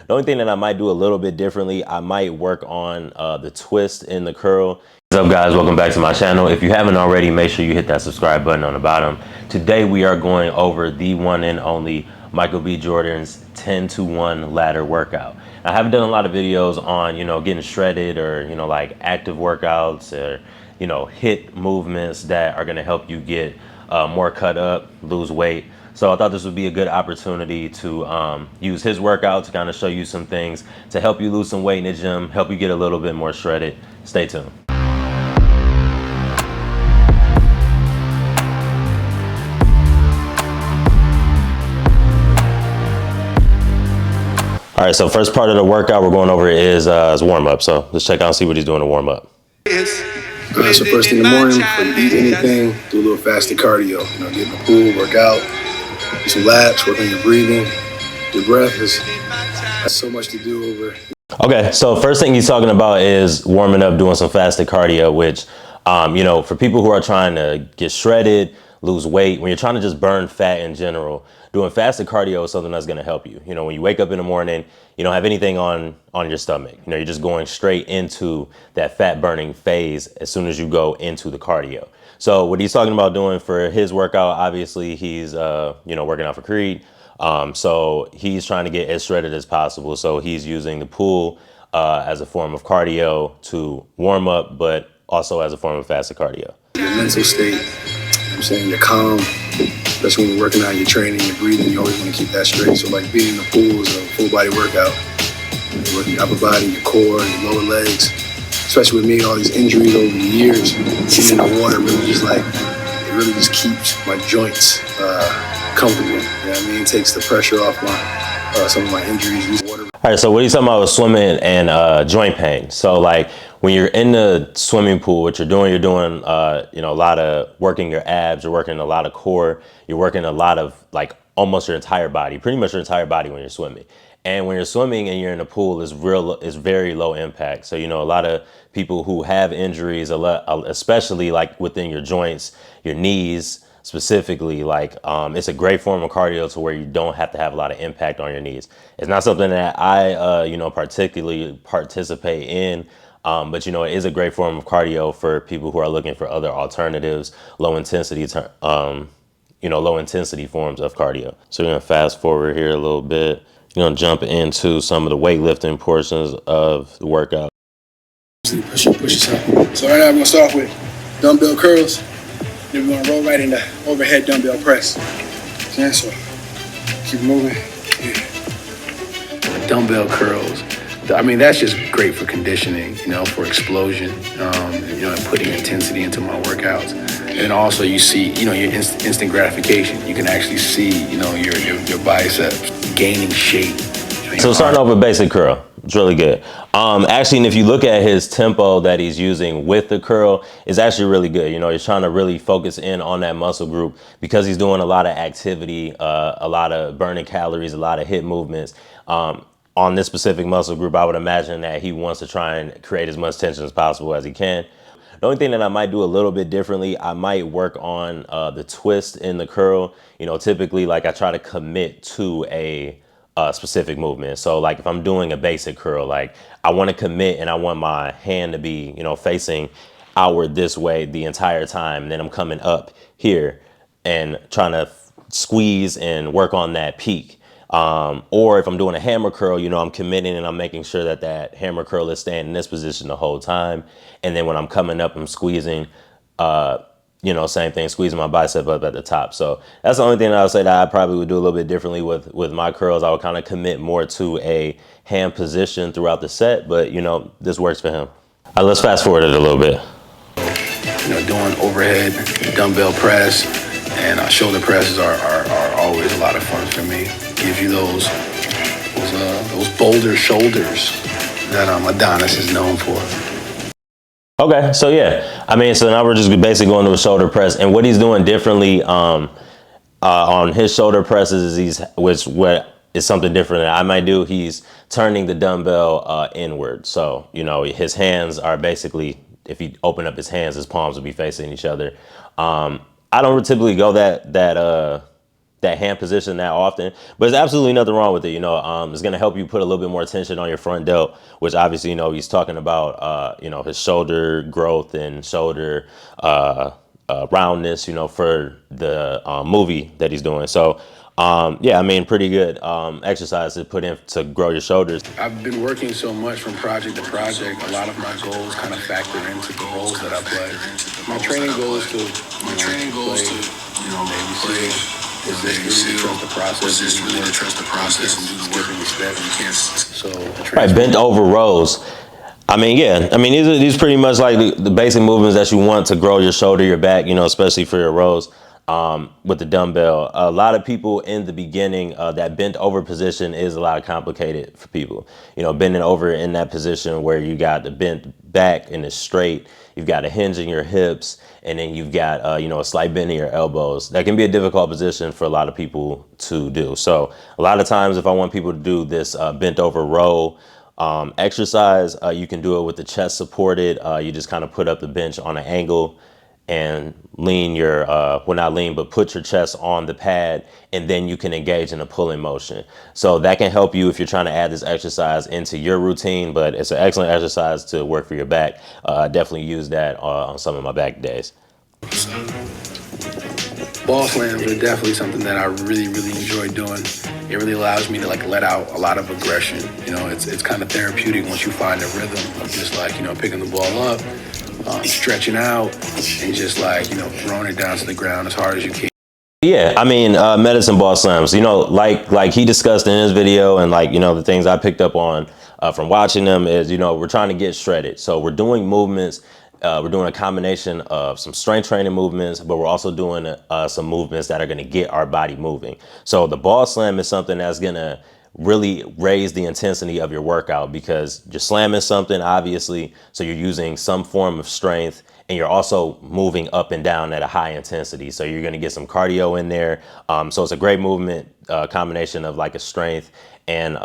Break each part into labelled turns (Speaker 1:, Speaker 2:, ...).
Speaker 1: The only thing that I might do a little bit differently, I might work on the twist in the curl. What's up guys, welcome back to my channel. If you haven't already, make sure you hit that subscribe button on the bottom. Today we are going over the one and only Michael B. Jordan's 10-to-1 ladder workout. I haven't done a lot of videos on, getting shredded or, like active workouts or, hit movements that are gonna help you get more cut up, lose weight. So I thought this would be a good opportunity to use his workout to kind of show you some things to help you lose some weight in the gym, help you get a little bit more shredded. Stay tuned. All right, so first part of the workout we're going over is warm up. So let's check out and see what he's doing to warm up.
Speaker 2: So first thing in the morning, before you eat anything, do a little fasted cardio. Get in the pool, work out, do some laps, work on your breathing, your breath. That's so much to do over.
Speaker 1: Okay, so first thing he's talking about is warming up, doing some fasted cardio, which, for people who are trying to get shredded, lose weight, when you're trying to just burn fat in general, doing fasted cardio is something that's going to help you. When you wake up in the morning, you don't have anything on your stomach. You're just going straight into that fat burning phase as soon as you go into the cardio. So what he's talking about doing for his workout, obviously he's, working out for Creed. So he's trying to get as shredded as possible. So he's using the pool as a form of cardio to warm up, but also as a form of fasted cardio.
Speaker 2: Your mental state, you're calm, especially when you're working out, you're training, you're breathing, you always want to keep that straight. So like being in the pool is a full body workout. You're working your upper body, your core, your lower legs. Especially with me, all these injuries over the years, getting in the water it really just keeps my joints comfortable. You know what I mean? It takes the pressure off some of my injuries. Water.
Speaker 1: All right, so what he's talking about is swimming and joint pain. So like when you're in the swimming pool, what you're doing a lot of working your abs, you're working a lot of core, you're working a lot of like almost your entire body, pretty much your entire body when you're swimming. And when you're swimming and you're in the pool is very low impact. So, a lot of people who have injuries, especially like within your joints, your knees specifically, like it's a great form of cardio to where you don't have to have a lot of impact on your knees. It's not something that I, particularly participate in. But it is a great form of cardio for people who are looking for other alternatives, low intensity forms of cardio. So we're gonna fast forward here a little bit. You're gonna jump into some of the weightlifting portions of the workout.
Speaker 2: Push yourself. So right now I'm gonna start with dumbbell curls. Then we're gonna roll right into overhead dumbbell press. Okay, so keep moving. Yeah. Dumbbell curls. That's just great for conditioning, for explosion, and putting intensity into my workouts. And also you see, your instant gratification. You can actually see, your biceps gaining shape.
Speaker 1: So starting off with basic curl, it's really good. Actually, and if you look at his tempo that he's using with the curl, it's actually really good. He's trying to really focus in on that muscle group because he's doing a lot of activity, a lot of burning calories, a lot of hip movements. On this specific muscle group, I would imagine that he wants to try and create as much tension as possible as he can. The only thing that I might do a little bit differently, I might work on the twist in the curl. Typically, like I try to commit to a specific movement. So like if I'm doing a basic curl, like I want to commit and I want my hand to be, facing outward this way the entire time. And then I'm coming up here and trying to squeeze and work on that peak. Or if I'm doing a hammer curl, I'm committing and I'm making sure that that hammer curl is staying in this position the whole time. And then when I'm coming up, I'm squeezing, same thing, squeezing my bicep up at the top. So that's the only thing that I would say that I probably would do a little bit differently with my curls. I would kind of commit more to a hand position throughout the set, but this works for him. All right, let's fast forward it a little bit.
Speaker 2: Doing overhead dumbbell press and shoulder presses are always a lot of fun for me. Gives you those boulder shoulders that Adonis is known for.
Speaker 1: Okay, so yeah, so now we're just basically going to a shoulder press, and what he's doing differently on his shoulder presses is what is something different that I might do. He's turning the dumbbell inward, so his hands are basically, if he open up his hands, his palms would be facing each other. I don't typically go that that hand position that often, but there's absolutely nothing wrong with it. You know, it's going to help you put a little bit more tension on your front delt, which obviously, you know, he's talking about, you know, his shoulder growth and shoulder roundness, you know, for the movie that he's doing. So, yeah, I mean, pretty good exercise to put in to grow your shoulders.
Speaker 2: I've been working so much from project to project. A lot of my goals kind of factor into the roles that I play. My training goes to, maybe see. Is this really to trust the process and do the work in the step? You can't. So
Speaker 1: right, bent over rows. I mean, yeah. I mean, these pretty much like the basic movements that you want to grow your shoulder, your back. You know, especially for your rows with the dumbbell. A lot of people in the beginning, that bent over position is a lot complicated for people. You know, bending over in that position where you got the bent back and it's straight. You've got a hinge in your hips, and then you've got, you know, a slight bend in your elbows. That can be a difficult position for a lot of people to do. So a lot of times if I want people to do this bent over row exercise, you can do it with the chest supported. You just kind of put up the bench on an angle and lean your, well, not lean, but put your chest on the pad, and then you can engage in a pulling motion. So that can help you if you're trying to add this exercise into your routine, but it's an excellent exercise to work for your back. I definitely use that on some of my back days.
Speaker 2: Ball slams are definitely something that I really enjoy doing. It really allows me to like let out a lot of aggression. You know, it's kind of therapeutic once you find a rhythm of just like, you know, picking the ball up, stretching out, and just like, you know, throwing it down to the ground as hard as you can.
Speaker 1: Yeah, I mean, medicine ball slams, you know, like he discussed in his video, and like, you know, the things I picked up on from watching them is, you know, we're trying to get shredded. So we're doing movements. We're doing a combination of some strength training movements, but we're also doing some movements that are going to get our body moving. So the ball slam is something that's going to really raise the intensity of your workout, because you're slamming something, obviously, so you're using some form of strength, and you're also moving up and down at a high intensity. So you're going to get some cardio in there. So it's a great movement combination of like a strength and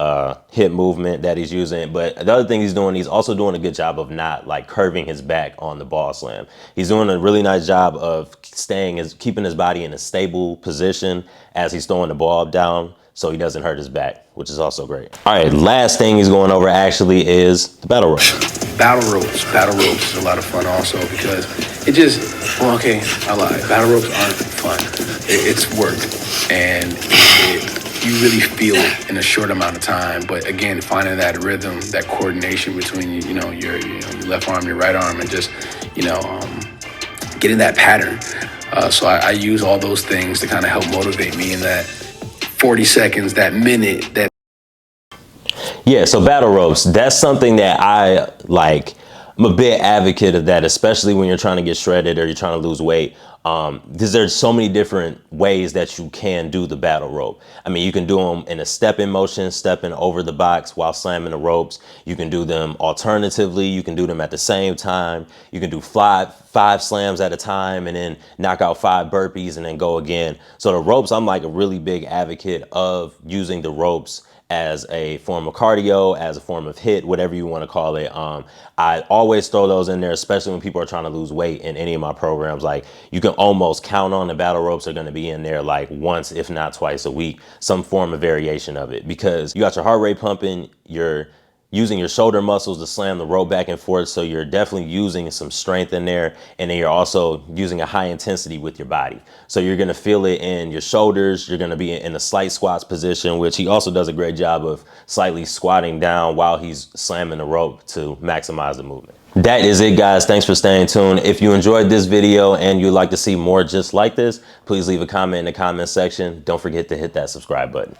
Speaker 1: hip movement that he's using. But the other thing he's doing, he's also doing a good job of not like curving his back on the ball slam. He's doing a really nice job of keeping his body in a stable position as he's throwing the ball down, so he doesn't hurt his back, which is also great. All right, last thing he's going over actually is the battle rope.
Speaker 2: Battle ropes is a lot of fun also, because it just, well, okay, I lied. Battle ropes aren't fun. It's work, and you really feel it in a short amount of time. But again, finding that rhythm, that coordination between your left arm, your right arm, and just getting that pattern. So I use all those things to kind of help motivate me in that 40 seconds, that minute, that.
Speaker 1: Yeah, so battle ropes, that's something that I like. I'm a big advocate of that, especially when you're trying to get shredded or you're trying to lose weight, because there's so many different ways that you can do the battle rope. I mean, you can do them in a step-in motion, stepping over the box while slamming the ropes. You can do them alternatively. You can do them at the same time. You can do five slams at a time and then knock out 5 burpees and then go again. So the ropes, I'm like a really big advocate of using the ropes as a form of cardio, as a form of hit, whatever you want to call it. I always throw those in there, especially when people are trying to lose weight in any of my programs. Like, you can almost count on the battle ropes are going to be in there like once, if not twice a week, some form of variation of it, because you got your heart rate pumping, you're using your shoulder muscles to slam the rope back and forth. So you're definitely using some strength in there. And then you're also using a high intensity with your body. So you're going to feel it in your shoulders. You're going to be in a slight squats position, which he also does a great job of slightly squatting down while he's slamming the rope to maximize the movement. That is it, guys. Thanks for staying tuned. If you enjoyed this video and you'd like to see more just like this, please leave a comment in the comment section. Don't forget to hit that subscribe button.